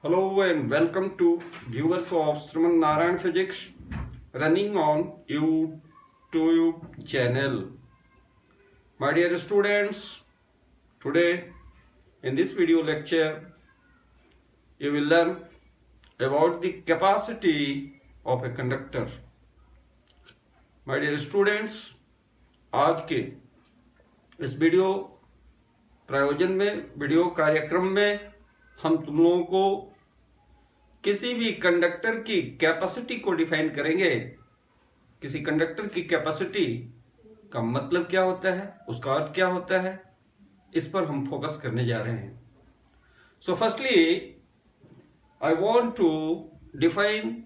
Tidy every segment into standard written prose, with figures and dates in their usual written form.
Hello and welcome to viewers of Sriman Narayan Physics running on YouTube channel. My dear students, today in this video lecture you will learn about the capacity of a conductor. My dear students, आज के इस video प्रयोजन में video कार्यक्रम में हम तुम लोगों को किसी भी कंडक्टर की कैपेसिटी को डिफाइन करेंगे। किसी कंडक्टर की कैपेसिटी का मतलब क्या होता है, उसका अर्थ क्या होता है, इस पर हम फोकस करने जा रहे हैं। So firstly I want to define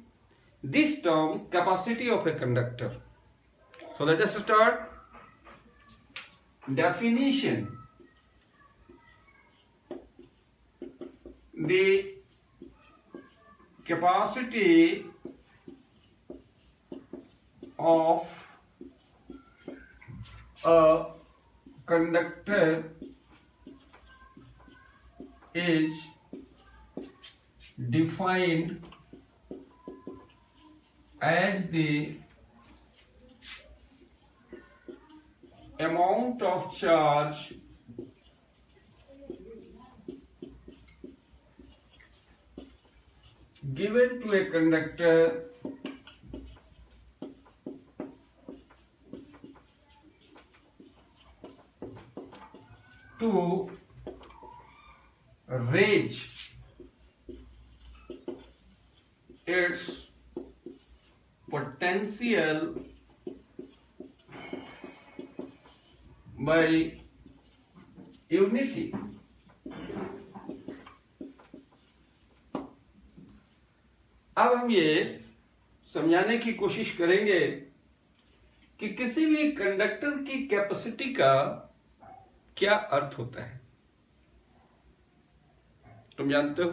this term capacity of a conductor. So let us start. Definition: the capacity of a conductor is defined as the amount of charge given to a conductor to reach its potential by unity. अब हम ये समझाने की कोशिश करेंगे कि किसी भी कंडक्टर की कैपेसिटी का क्या अर्थ होता है। तुम जानते हो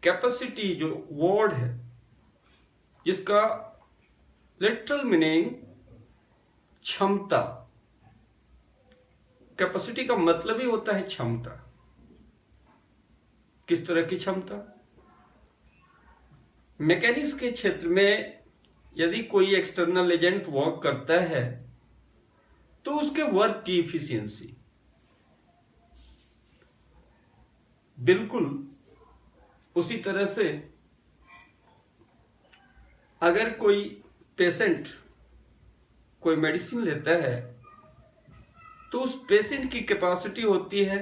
कैपेसिटी जो वर्ड है, जिसका लिटरल मीनिंग क्षमता, कैपेसिटी का मतलब ही होता है क्षमता। किस तरह की क्षमता? मैकेनिक्स के क्षेत्र में यदि कोई एक्सटर्नल एजेंट वर्क करता है तो उसके वर्क की इफिशियंसी, बिल्कुल उसी तरह से अगर कोई पेशेंट कोई मेडिसिन लेता है तो उस पेशेंट की कैपेसिटी होती है,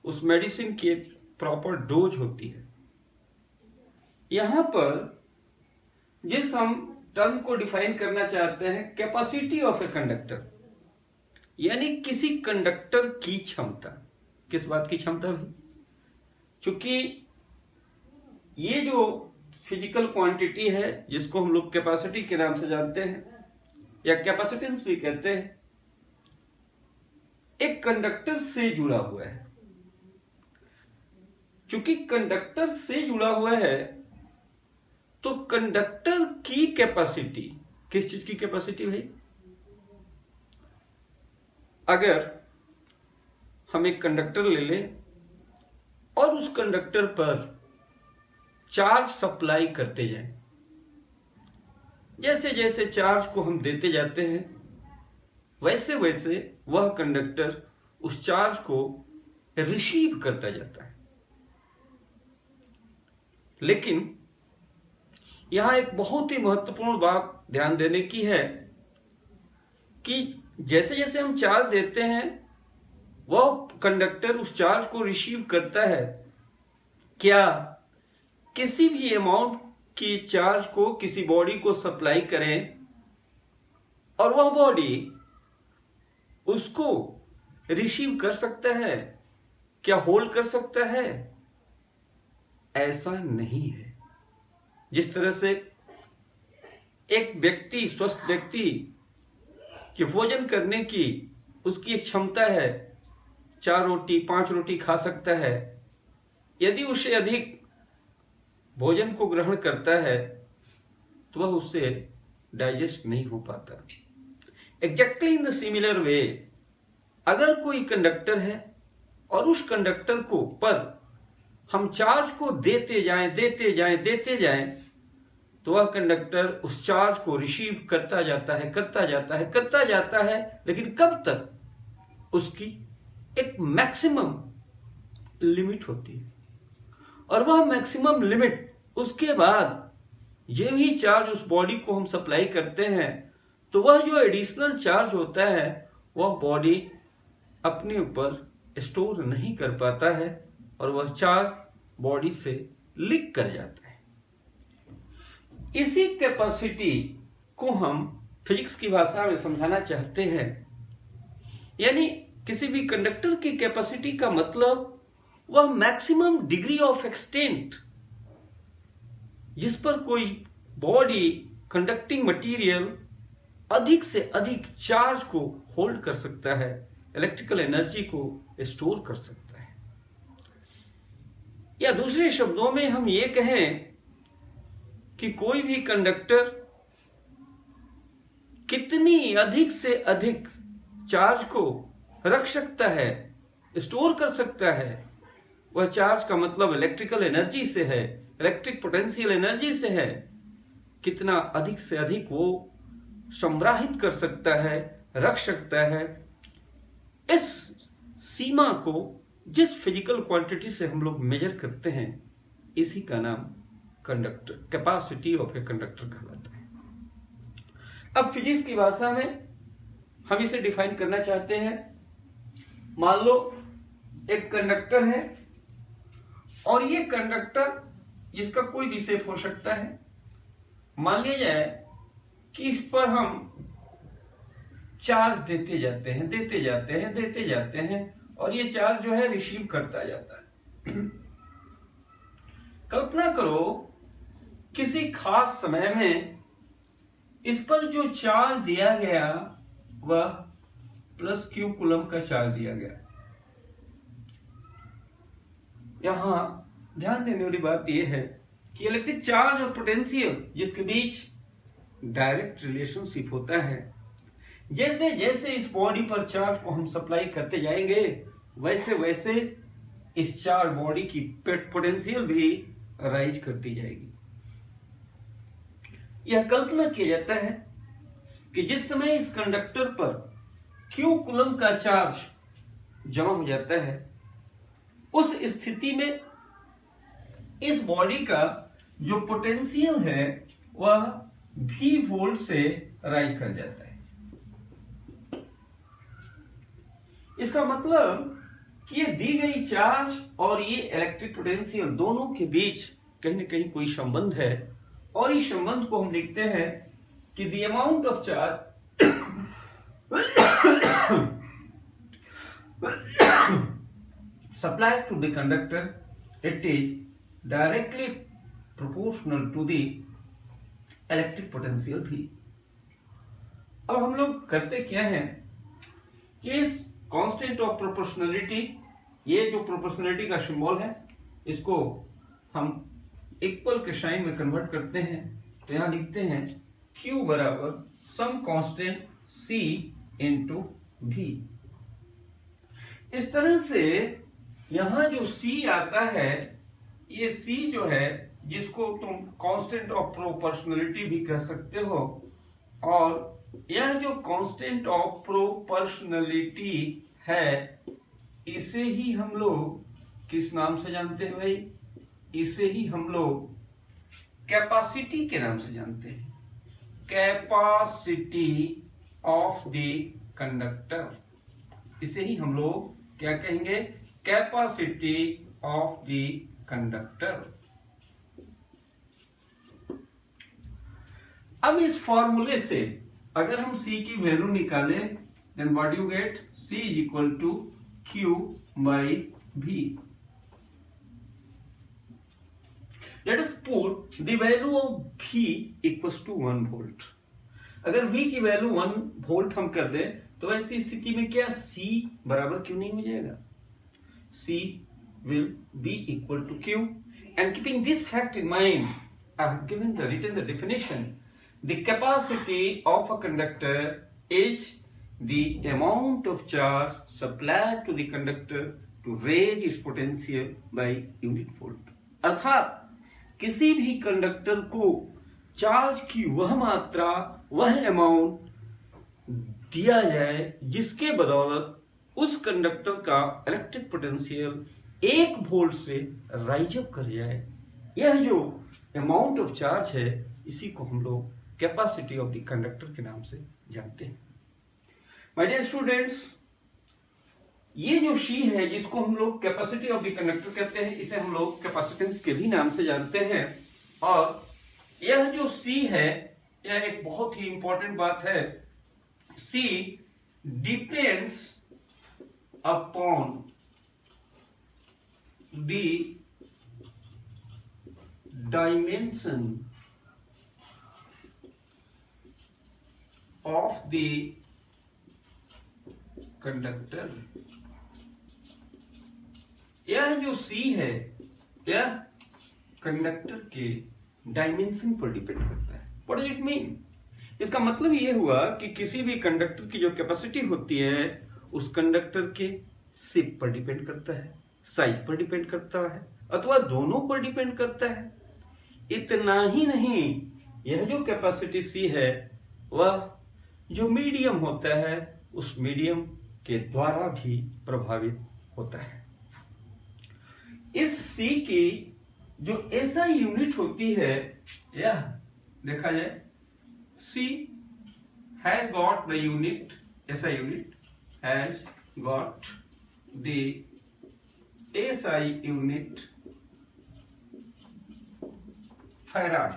उस मेडिसिन की प्रॉपर डोज होती है। यहां पर जिस हम टर्म को डिफाइन करना चाहते हैं, कैपेसिटी ऑफ ए कंडक्टर, यानी किसी कंडक्टर की क्षमता। किस बात की क्षमता भी? क्योंकि ये जो फिजिकल क्वांटिटी है जिसको हम लोग कैपेसिटी के नाम से जानते हैं या कैपेसिटेंस भी कहते हैं, एक कंडक्टर से जुड़ा हुआ है। क्योंकि कंडक्टर से जुड़ा हुआ है तो कंडक्टर की कैपेसिटी, किस चीज की कैपेसिटी भाई? अगर हम एक कंडक्टर ले लें और उस कंडक्टर पर चार्ज सप्लाई करते जाएं, जैसे जैसे चार्ज को हम देते जाते हैं वैसे वैसे वह कंडक्टर उस चार्ज को रिसीव करता जाता है। लेकिन यहां एक बहुत ही महत्वपूर्ण बात ध्यान देने की है कि जैसे जैसे हम चार्ज देते हैं वह कंडक्टर उस चार्ज को रिसीव करता है। क्या किसी भी अमाउंट की चार्ज को किसी बॉडी को सप्लाई करें और वह बॉडी उसको रिसीव कर सकता है, क्या होल्ड कर सकता है? ऐसा नहीं है। जिस तरह से एक व्यक्ति, स्वस्थ व्यक्ति के भोजन करने की उसकी एक क्षमता है, 4 रोटी 5 रोटी खा सकता है। यदि उससे अधिक भोजन को ग्रहण करता है तो वह उससे डाइजेस्ट नहीं हो पाता। Exactly in the similar way, अगर कोई कंडक्टर है और उस कंडक्टर को पर हम चार्ज को देते जाएं तो वह कंडक्टर उस चार्ज को रिसीव करता जाता है, लेकिन कब तक? उसकी एक मैक्सिमम लिमिट होती है, और वह मैक्सिमम लिमिट उसके बाद ये भी चार्ज उस बॉडी को हम सप्लाई करते हैं तो वह जो एडिशनल चार्ज होता है वह बॉडी अपने ऊपर स्टोर नहीं कर पाता है और वह चार्ज बॉडी से लीक कर जाता है। इसी कैपेसिटी को हम फिजिक्स की भाषा में समझाना चाहते हैं, यानी किसी भी कंडक्टर की कैपेसिटी का मतलब वह मैक्सिमम डिग्री ऑफ एक्सटेंट जिस पर कोई बॉडी कंडक्टिंग मटेरियल अधिक से अधिक चार्ज को होल्ड कर सकता है, इलेक्ट्रिकल एनर्जी को स्टोर कर सकता है। या दूसरे शब्दों में हम ये कहें कि कोई भी कंडक्टर कितनी अधिक से अधिक चार्ज को रख सकता है, स्टोर कर सकता है, वह चार्ज का मतलब इलेक्ट्रिकल एनर्जी से है, इलेक्ट्रिक पोटेंशियल एनर्जी से है। कितना अधिक से अधिक वो संग्रहित कर सकता है, रख सकता है, इस सीमा को जिस फिजिकल क्वांटिटी से हम लोग मेजर करते हैं इसी का नाम conductor, capacity of a conductor कहलाता है। अब फिजिक्स की भाषा में हम इसे डिफाइन करना चाहते हैं। मान लो एक कंडक्टर है और ये कंडक्टर जिसका कोई भी शेप हो सकता है, मान लिया जाए कि इस पर हम चार्ज देते जाते हैं और ये चार्ज जो है रिसीव करता जाता है। कल्पना करो किसी खास समय में इस पर जो चार्ज दिया गया वह प्लस क्यू कूलम का चार्ज दिया गया। यहां ध्यान देने वाली बात यह है कि इलेक्ट्रिक चार्ज और पोटेंशियल जिसके बीच डायरेक्ट रिलेशनशिप होता है, जैसे जैसे इस बॉडी पर चार्ज को हम सप्लाई करते जाएंगे वैसे वैसे इस चार्ज बॉडी की पोटेंशियल भी राइज करती जाएगी। यह कल्पना किया जाता है कि जिस समय इस कंडक्टर पर क्यू कूलम का चार्ज जमा हो जाता है उस स्थिति में इस बॉडी का जो पोटेंशियल है वह v वोल्ट से राइज कर जाता है। इसका मतलब कि ये दी गई चार्ज और ये इलेक्ट्रिक पोटेंशियल दोनों के बीच कहीं न कहीं कोई संबंध है, और इस संबंध को हम लिखते हैं कि the amount of charge supplied to the conductor, it is directly proportional to the electric potential V। अब हम लोग करते क्या है कि इस कांस्टेंट ऑफ प्रोपोर्शनलिटी, ये जो प्रोपोर्शनलिटी का सिंबल है इसको हम इक्वल के साइन में कन्वर्ट करते हैं। तो यहां लिखते हैं Q बराबर some constant C into V। इस तरह से यहां जो C आता है, ये C जो है जिसको तुम कांस्टेंट ऑफ प्रोपोर्शनलिटी भी कह सकते हो, और यह जो कांस्टेंट ऑफ प्रोपोर्शनलिटी है इसे ही हम लोग किस नाम से जानते हैं भाई? इसे ही हम लोग कैपेसिटी के नाम से जानते हैं, कैपेसिटी ऑफ द कंडक्टर। इसे ही हम लोग क्या कहेंगे? Capacity of the conductor. अब इस फॉर्मूले से अगर हम C की वैल्यू निकालें then what you get? C is equal to Q by V। Let us put the value of V equals to 1 volt. अगर V की वैल्यू 1 वोल्ट हम कर दें तो ऐसी स्थिति में क्या C बराबर क्यों नहीं हो जाएगा? C will be equal to Q, and keeping this fact in mind, I have written the definition. The capacity of a conductor is the amount of charge supplied to the conductor to raise its potential by unit volt। अर्थात किसी भी conductor को charge की वह मात्रा, वह amount दिया जाए जिसके बदौलत उस कंडक्टर का इलेक्ट्रिक पोटेंशियल 1 वोल्ट से राइज अप कर जाए। यह जो अमाउंट ऑफ चार्ज है इसी को हम लोग कैपेसिटी ऑफ द कंडक्टर के नाम से जानते हैं। माय डियर स्टूडेंट्स, ये जो C है जिसको हम लोग कैपेसिटी ऑफ द कंडक्टर कहते हैं, इसे हम लोग कैपेसिटेंस के भी नाम से जानते हैं। और यह जो C है यह एक बहुत ही इंपॉर्टेंट बात है। C depends upon the dimension of the conductor. यह जो C है यह कंडक्टर के डायमेंशन पर डिपेंड करता है। What does it mean? इसका मतलब ये हुआ कि किसी भी कंडक्टर की जो कैपेसिटी होती है उस कंडक्टर के शेप पर डिपेंड करता है, साइज पर डिपेंड करता है, अथवा दोनों पर डिपेंड करता है। इतना ही नहीं, यह जो कैपेसिटी C है वह जो मीडियम होता है उस मीडियम के द्वारा भी प्रभावित होता है। इस C की जो SI यूनिट होती है, यह देखा जाए C has got the unit, SI unit has got the SI unit farad,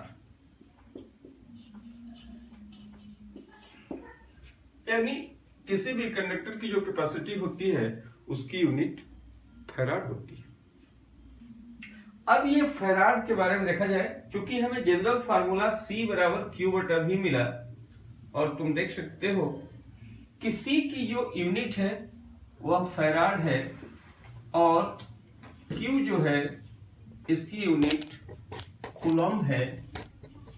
यानी किसी भी कंडक्टर की जो कैपेसिटी होती है उसकी यूनिट फैराड होती है। अब ये फैराड के बारे में देखा जाए, क्योंकि हमें जनरल फार्मूला C बराबर Q बटा V मिला और तुम देख सकते हो कि C की जो यूनिट है वह फैराड है और Q जो है इसकी यूनिट कूलम्ब है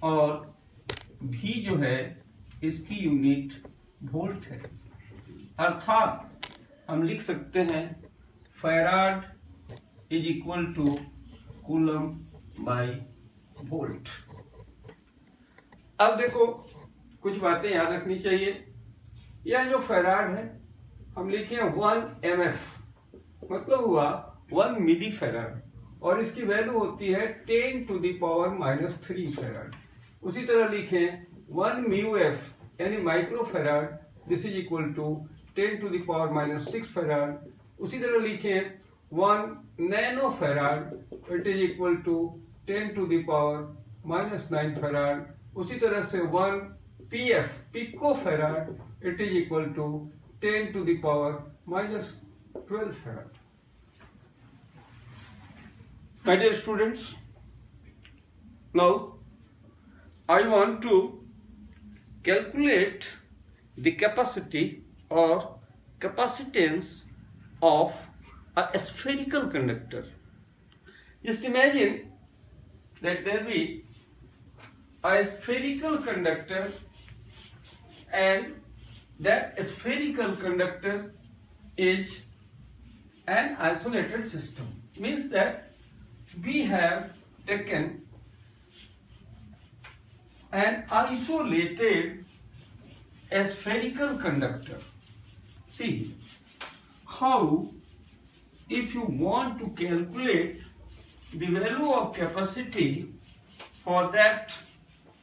और V जो है इसकी यूनिट वोल्ट है। अर्थात हम लिख सकते हैं farad is equal to coulomb by volt. अब देखो कुछ बातें याद रखनी चाहिए। यह जो फैराड है हम लिखे 1 mF, मतलब हुआ 1 मिली फैराड, और इसकी वैल्यू होती है 10 टू द पावर -3 फैराड। उसी तरह लिखें 1 म्यू एफ यानी micro farad, this is equal to 10 to the power -6 farad. उसी तरह लिखें 1 nano farad, it is equal to 10 to the power -9 farad. उसी तरह से 1 pF pico farad, it is equal to 10 to the power -12 farad. My dear students, now I want to calculate the capacity or capacitance of a spherical conductor. Just imagine that there be a spherical conductor and that spherical conductor is an isolated system. Means that we have taken an isolated spherical conductor. See how, if you want to calculate the value of capacity for that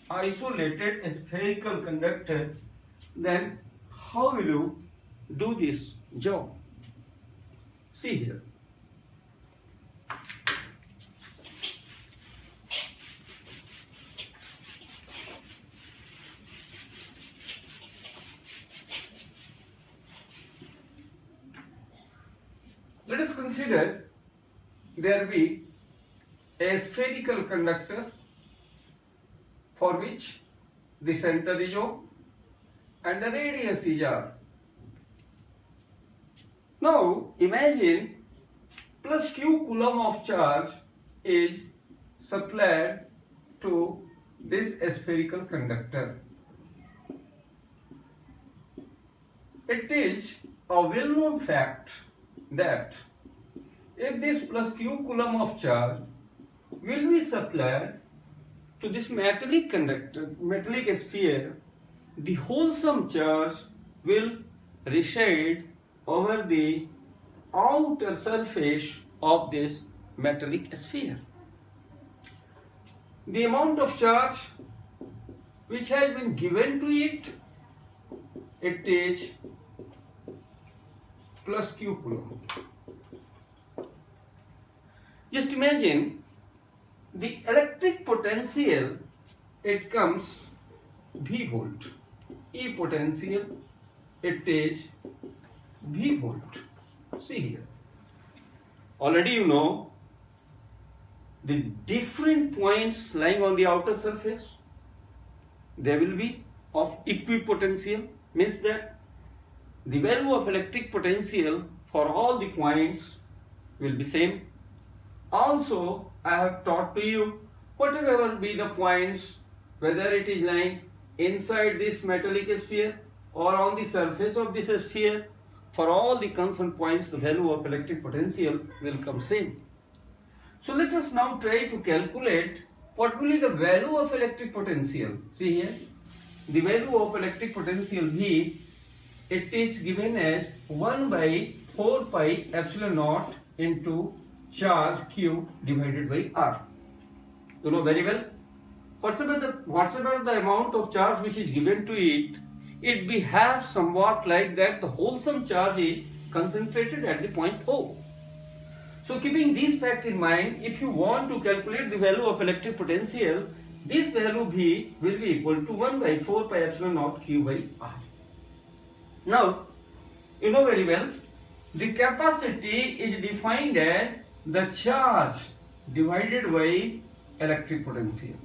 isolated spherical conductor, then how will you do this job? See here. Let us consider there be a spherical conductor for which the center is O and the radius is R. Now imagine plus Q coulomb of charge is supplied to this spherical conductor. It is a well-known fact that if this plus q coulomb of charge will be supplied to this metallic conductor, metallic sphere, the wholesome charge will reside over the outer surface of this metallic sphere. The amount of charge which has been given to it, it is plus q coulomb. Just imagine the electric potential, it comes V volt. E potential, it is V volt. See here. Already you know the different points lying on the outer surface, they will be of equipotential, means that the value of electric potential for all the points will be same. Also, I have taught to you whatever will be the points, whether it is lying inside this metallic sphere or on the surface of this sphere, for all the concerned points the value of electric potential will come same. So let us now try to calculate what will be the value of electric potential. See here, the value of electric potential V, it is given as 1 by 4 pi epsilon naught into charge Q divided by R. You know very well, whatsoever the amount of charge which is given to it, it behaves somewhat like that the wholesome charge is concentrated at the point O. So keeping this fact in mind, if you want to calculate the value of electric potential, this value V will be equal to 1 by 4 pi epsilon naught Q by R. Now, you know very well, the capacity is defined as the charge divided by electric potential.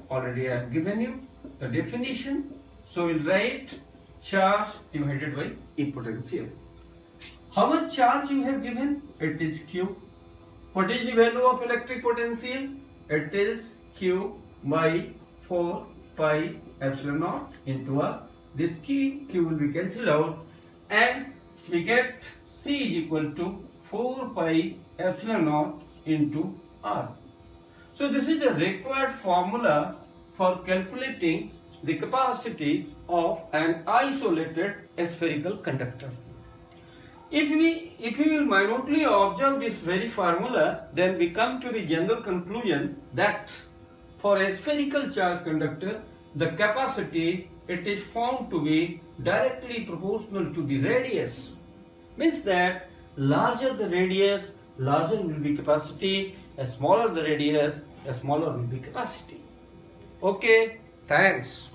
Already I have given you the definition. So we'll write charge divided by E potential. How much charge you have given? It is Q. What is the value of electric potential? It is Q by 4 pi epsilon naught into R. This Q will be cancelled out and we get C is equal to 4 pi epsilon naught into R. So this is the required formula for calculating the capacity of an isolated spherical conductor. If we will minutely observe this very formula, then we come to the general conclusion that for a spherical charge conductor, the capacity, it is found to be directly proportional to the radius. Means that larger the radius, larger will be capacity, as smaller the radius, as smaller will be capacity. Okay, thanks.